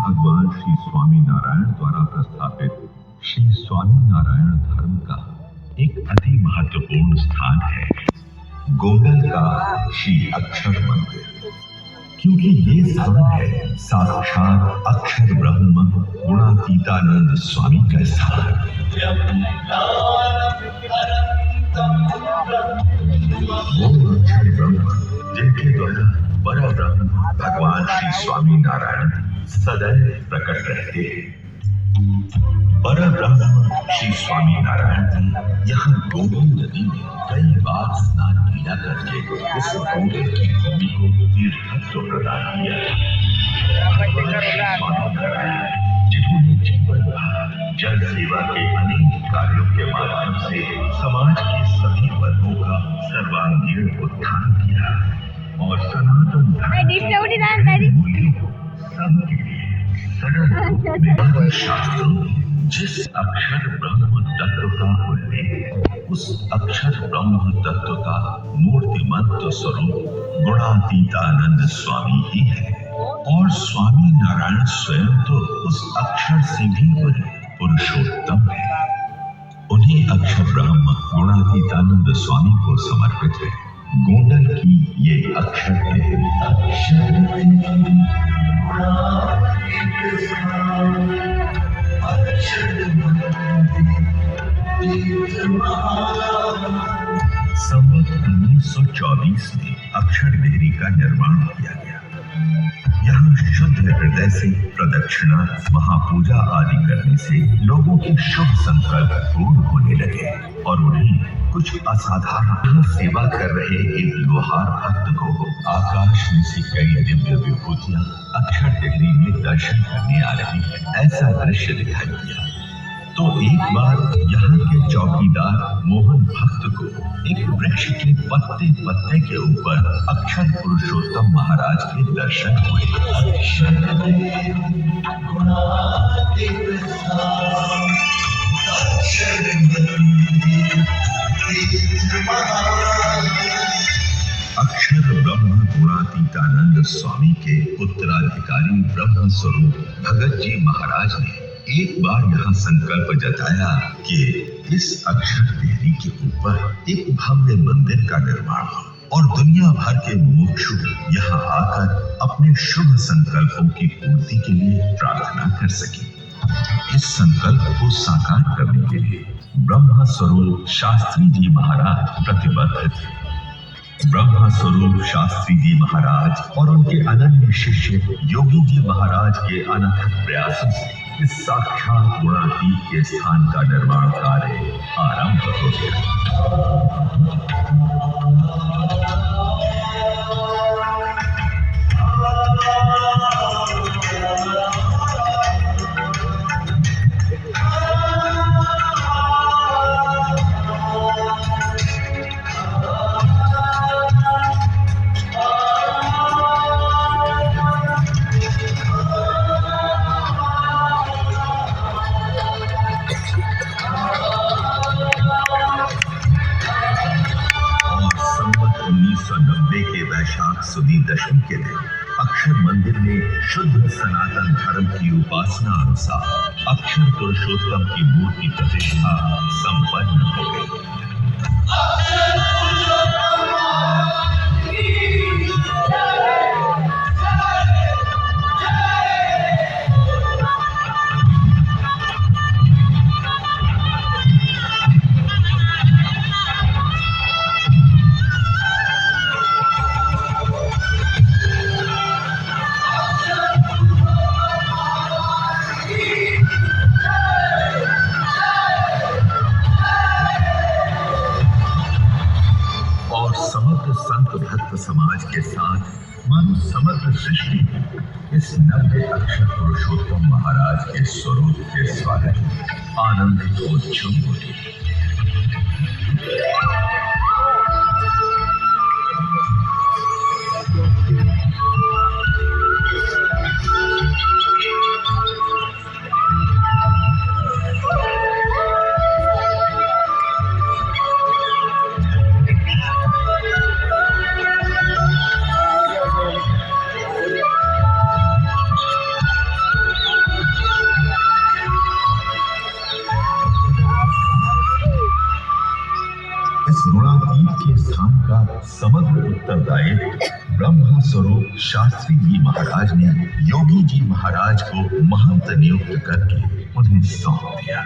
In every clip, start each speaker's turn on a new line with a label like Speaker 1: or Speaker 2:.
Speaker 1: भगवान श्री स्वामीनारायण द्वारा प्रस्थापित श्री स्वामीनारायण धर्म का एक अति महत्वपूर्ण स्थान है गोंडल का श्री अक्षर मंदिर, क्योंकि ये स्थान है साक्षात अक्षर ब्रह्म गुणातीतानंद स्वामी का स्थान। वो अक्षर ब्रह्म जिनके द्वारा पर ब्रह्म भगवान श्री स्वामीनारायण सदैव प्रकट रहते हैं। पर ब्रह्म श्री स्वामीनारायण ने यहाँ गोंडल नदी में कई बार स्नान किया करके उस गोंडल की भूमि को तीर्थत्व प्रदान किया। स्वामीनारायण जिन्होंने जीवन भर जल सेवा के अनेक कार्यों के माध्यम से समाज के सभी वर्गों का सर्वांगीण उत्थान किया और सनातन धर्म मूल्यों को सबके लिए सरल रूप में शास्त्रों में जिस अक्षर ब्रह्म तत्व का उल्लेख उस अक्षर ब्रह्म तत्व का मूर्तिमंत स्वरूप गुणातीतानंद स्वामी ही है और स्वामी नारायण स्वयं तो उस अक्षर से भी बड़े पुरुषोत्तम है। उन्हीं अक्षर ब्रह्म गुणातीतानंद स्वामी को समर्पित है गोंडल की ये अक्षर है। संवत 1924 में अक्षर देहरी का निर्माण किया गया। यहाँ शुद्ध हृदय से प्रदक्षिणा महापूजा आदि करने से लोगों के शुभ संकल्प पूर्ण होने लगे और उन्हें कुछ असाधारण सेवा कर रहे एक लोहार भक्त को आकाश में से कई दिव्य विभूतियां अक्षर देहरी में दर्शन करने आ रही है, ऐसा दृश्य दिखाई दिया। तो एक बार यहाँ के चौकीदार मोहन भक्त को एक वृक्ष के पत्ते पत्ते के ऊपर अक्षर पुरुषोत्तम महाराज के दर्शन हुए। अक्षर ब्रह्म गुणातीतानंद स्वामी के उत्तराधिकारी ब्रह्म स्वरूप भगत जी महाराज ने एक बार यहाँ संकल्प जताया कि इस अक्षर देहरी के ऊपर एक भव्य मंदिर का निर्माण हो और दुनिया भर के मुमुक्षु यहाँ आकर अपने शुभ संकल्पों की पूर्ति के लिए प्रार्थना कर सके। इस संकल्प को साकार करने के लिए ब्रह्म स्वरूप शास्त्री जी महाराज प्रतिबद्ध थे। ब्रह्म स्वरूप शास्त्री जी महाराज और उनके अनन्य शिष्य योगी जी महाराज के अनथक प्रयासों से इस साक्षात गुणातीत के स्थान का निर्माण कार्य आरंभ हो गया। सुदी दशमी के दिन अक्षर मंदिर में शुद्ध सनातन धर्म की उपासना अनुसार अक्षर पुरुषोत्तम की मूर्ति प्रतिष्ठा संपन्न हो गई। संत इस नव्य अक्षर पुरुषोत्तम महाराज के स्वरूप के स्वागत में आनंदित हो झूम उठे। के स्थान का समग्र उत्तरदायित्व ब्रह्म स्वरूप शास्त्री जी महाराज ने योगी जी महाराज को महंत नियुक्त करके उन्हें सौंप दिया।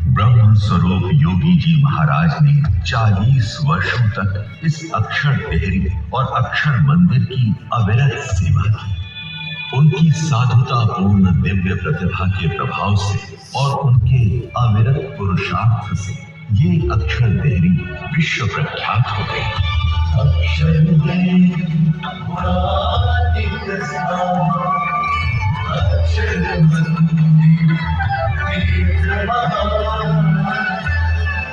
Speaker 1: ब्रह्म स्वरूप योगी जी महाराज ने 40 वर्षों तक इस अक्षर देहरी और अक्षर मंदिर की अविरत सेवा की। उनकी साधुतापूर्ण दिव्य प्रतिभा के प्रभाव से और उनके अविरत पुरुषार्थ से ये अक्षर देहरी विश्व प्रख्यात हो गई।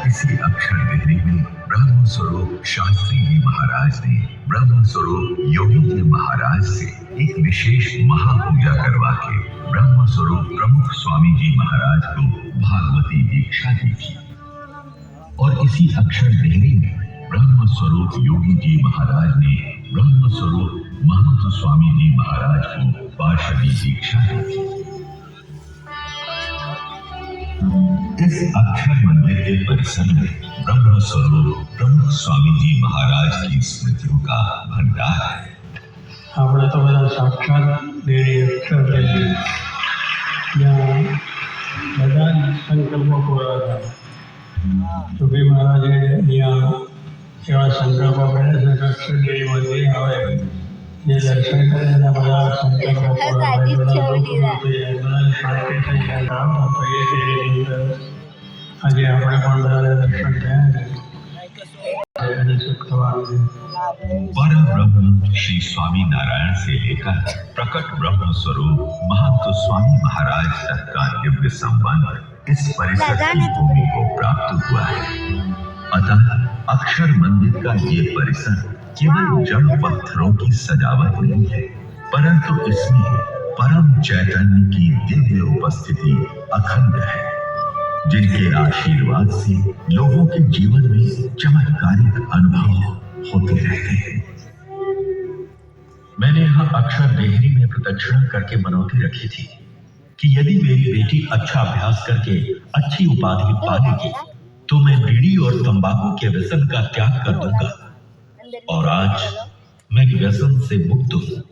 Speaker 1: इसी अक्षर देहरी में ब्रह्म स्वरूप शास्त्री जी महाराज ने ब्रह्म स्वरूप योगी जी महाराज से एक विशेष महापूजा करवा के ब्रह्म स्वरूप प्रमुख स्वामी जी महाराज को भागवती दीक्षा दी थी। और इसी अक्षर देहरी में ब्रह्म स्वरूप योगी जी महाराज ने ब्रह्म स्वरूप महंत स्वामी जी महाराज को पार्षदी दीक्षा दी थी। इस अक्षर मंदिर के परिसर में ब्रह्म स्वरूप प्रमुख स्वामी जी महाराज की स्मृतियों का भंडार है।
Speaker 2: આપણે તો બધા સાક્ષાત દેવી અક્ષર દેવી જ્યાં બધા સંકલ્પો પૂરા થાય। સુખી મહારાજે અહીંયા એવા સંકલ્પો કર્યા છે કે અક્ષર દેવી મંદિર આવે જે દર્શન કરે એના બધા સંકલ્પો પૂરા થાય, બધા શાંતિ થઈ જાય। તો એ દેવીની અંદર આજે આપણે પણ બધાને દર્શન થયા અને સુખ થવાનું છે।
Speaker 1: परम ब्रह्म श्री स्वामी नारायण से लेकर प्रकट ब्रह्म स्वरूप महंत स्वामी महाराज तक का दिव्य संबंध इस परिसर की भूमि को प्राप्त हुआ है। अतः अक्षर मंदिर का ये परिसर केवल जड़ पत्थरों की सजावट नहीं है, परंतु इसमें परम चैतन्य की दिव्य उपस्थिति अखंड है, जिनके आशीर्वाद से लोगों के जीवन में चमत्कारिक अनुभव होते रहते हैं। मैंने यहाँ अक्षर देहरी में प्रदक्षिणा करके मनौती रखी थी कि यदि मेरी बेटी अच्छा अभ्यास करके अच्छी उपाधि पा लेगी तो मैं बीड़ी और तंबाकू के व्यसन का त्याग कर दूंगा। और आज मैं व्यसन से मुक्त हूँ।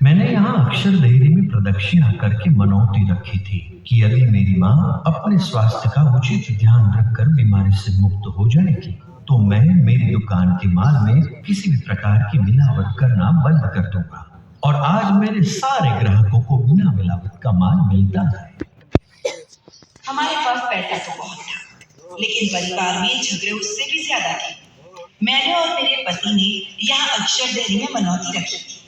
Speaker 1: मैंने यहाँ अक्षर देहरी में प्रदक्षिणा करके मनौती रखी थी कि यदि मेरी माँ अपने स्वास्थ्य का उचित ध्यान रखकर बीमारी से मुक्त हो जाएगी तो मैं मेरी दुकान के माल में किसी भी प्रकार की मिलावट करना बंद कर दूंगा। और आज मेरे सारे ग्राहकों को बिना मिलावट का माल मिलता है।
Speaker 3: हमारे पास पैसा तो बहुत था, लेकिन परिवार में झगड़े उससे भी ज्यादा थे। मैंने और मेरे पति ने यहाँ अक्षर देहरी में मनौती रखी थी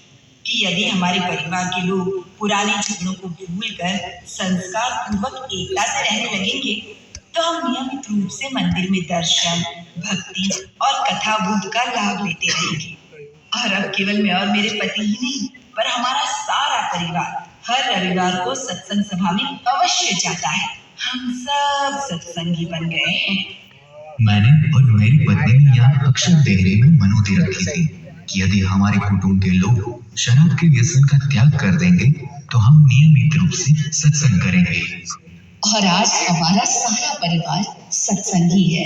Speaker 3: कि यदि हमारे परिवार के लोग पुराने झगड़ों को भूलकर संस्कार पूर्वक एकता से रहने लगेंगे तो हम नियमित रूप से मंदिर में दर्शन, भक्ति और कथा बुद्ध का लाभ लेते रहेंगे। और अब केवल मैं और मेरे पति ही नहीं, पर हमारा सारा परिवार हर रविवार को सत्संग सभा में अवश्य जाता है। हम सब सत्संगी बन गए हैं।
Speaker 4: मैंने और मेरी पत्नी ने यहाँ अक्षर देहरी में मनौती रखी थी कि यदि हमारे कुटुंब के लोग शराब के व्यसन का त्याग कर देंगे तो हम नियमित रूप से सत्संग करेंगे।
Speaker 5: और आज हमारा सारा परिवार सत्संगी है।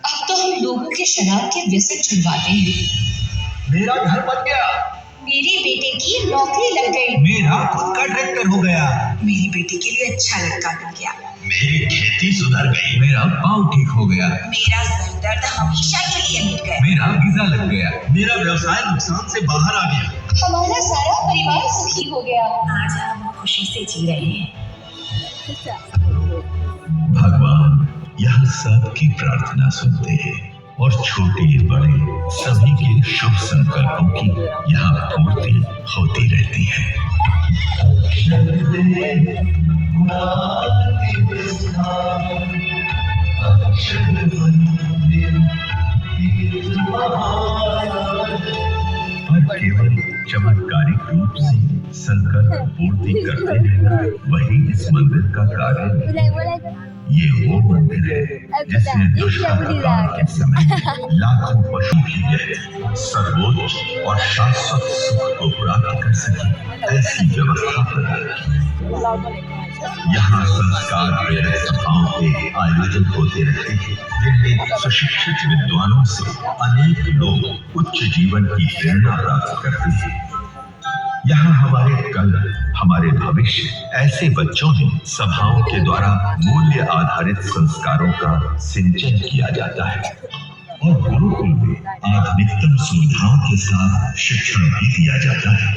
Speaker 5: अब तो हम लोगों के शराब के व्यसन छुड़वाते हैं।
Speaker 4: मेरा घर बन गया,
Speaker 5: मेरी बेटे की नौकरी लग गई,
Speaker 4: मेरा खुद का ट्रैक्टर हो गया,
Speaker 3: मेरी बेटी के लिए अच्छा लड़का मिल गया,
Speaker 4: मेरी खेती सुधर गई, मेरा पाँव ठीक हो गया,
Speaker 3: मेरा सर दर्द हमेशा के लिए मिट गया,
Speaker 4: मेरा वीजा लग गया, मेरा व्यवसाय नुकसान से बाहर आ गया,
Speaker 5: हमारा सारा परिवार सुखी हो गया।
Speaker 3: आज हम खुशी से जी रहे हैं।
Speaker 1: भगवान यह सबकी प्रार्थना सुनते हैं। और छोटे बड़े सभी के शुभ संकल्पों की यहाँ पूर्ति होती रहती है। और केवल चमत्कारिक रूप से संकल्प पूर्ति करते रहना वही इस मंदिर का कार्य नहीं। ये वो मंदिर है जिसने दुष्काल के समय लाखों पशु भी गए सर्वोच्च और शाश्वत सुख को प्राप्त कर सके ऐसी व्यवस्था प्रदान की। यहाँ संस्कार प्रेरक सभाओं के आयोजन होते रहते हैं जिनमें सुशिक्षित विद्वानों से अनेक लोग उच्च जीवन की प्रेरणा प्राप्त करते हैं। यहाँ हमारे कल हमारे भविष्य ऐसे बच्चों में सभाओं के द्वारा मूल्य आधारित संस्कारों का सिंचन किया जाता है और गुरुकुल में आधुनिकतम सुविधाओं के साथ शिक्षण भी दिया जाता है।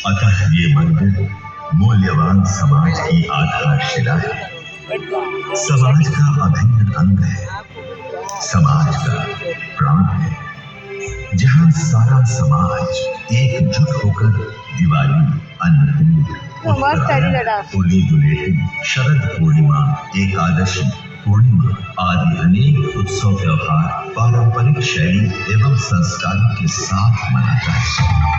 Speaker 1: अतः ये मंदिर मूल्यवान समाज की आधारशिला है, समाज का अभिन्न अंग है, समाज का प्राण है, जहाँ सारा समाज एकजुट होकर दिवाली, अन्नकूट, होली दुलेटी, शरद पूर्णिमा, एकादशी, पूर्णिमा आदि अनेक उत्सव त्योहार पारंपरिक शैली एवं संस्कारों के साथ मनाता है।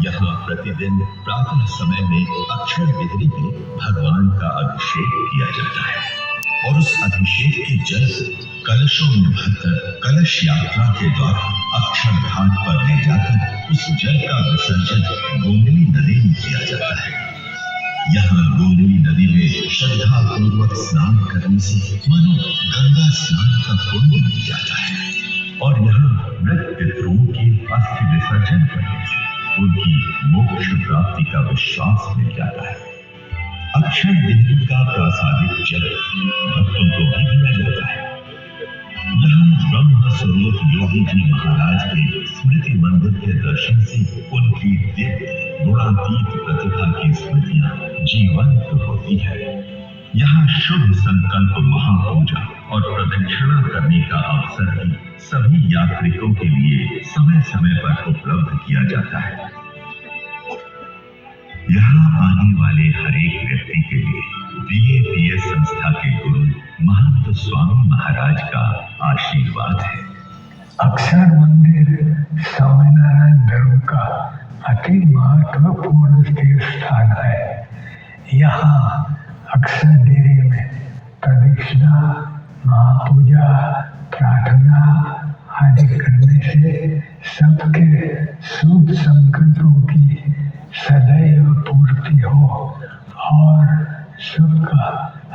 Speaker 1: यहाँ प्रतिदिन प्रातः समय में अक्षर देहरी में भगवान का अभिषेक किया जाता है और उस अभिषेक के जल कलशों में भरकर कलश यात्रा के द्वारा अक्षर घाट पर ले जाकर उस जल का विसर्जन गोंदली नदी में किया जाता है। यहाँ गोंदली नदी में श्रद्धा पूर्वक स्नान करने से मानो गंगा स्नान का पुण्य मिल जाता है और यहाँ मृत पितरों के अस्थि विसर्जन करने से उनकी मोक्ष प्राप्ति का विश्वास मिल जाता है। अक्षर देहरी का प्रासादिक जल भक्तों को भी दिया जाता है। यहाँ ब्रह्म स्वरूप योगी जी महाराज के स्मृति मंदिर के दर्शन से उनकी दिव्य गुणातीत प्रतिभा की स्मृतियां जीवंत होती है। यहाँ शुभ संकल्प महापूजा और प्रदक्षिणा करने का अवसर भी सभी यात्रिकों के लिए समय समय पर उपलब्ध किया जाता है। यहाँ आने वाले हर एक व्यक्ति के लिए BAPS संस्था के गुरु महंत स्वामी महाराज का आशीर्वाद है।
Speaker 6: अक्षर मंदिर स्वामीनारायण धर्म का अति महत्वपूर्ण तीर्थ स्थान है। यहाँ अक्षर डेरे में प्रदक्षिणा, महापूजा, प्रार्थना आदि करने से सबके शुभ संकल्पों की सदैव पूर्ति हो और सुख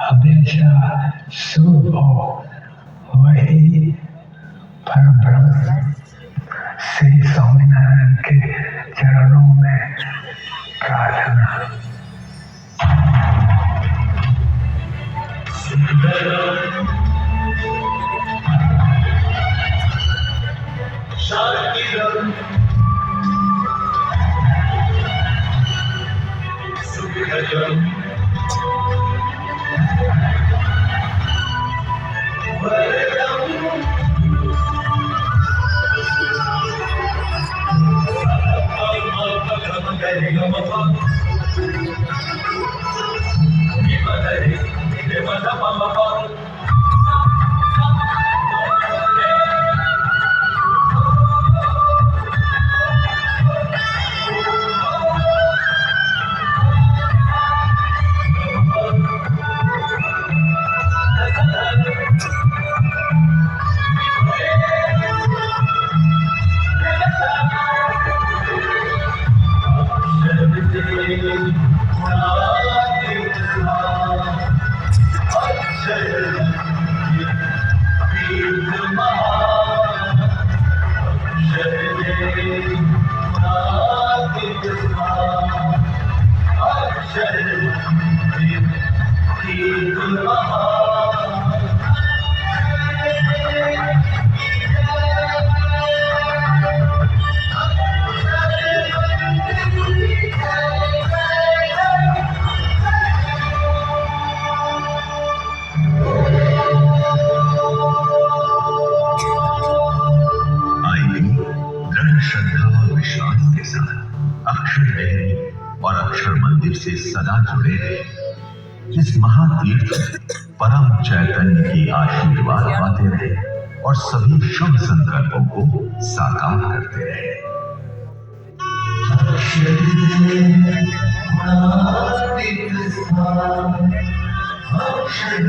Speaker 6: हमेशा शुभ हो, वही परब्रह्म श्री स्वामीनारायण के चरणों में प्रार्थना।
Speaker 1: और अक्षर मंदिर से सदा जुड़े रहे। इस महातीर्थ में परम चैतन्य की आशीर्वाद पाते रहे और सभी शुभ संकल्पों को साकार करते रहे।
Speaker 7: अक्षर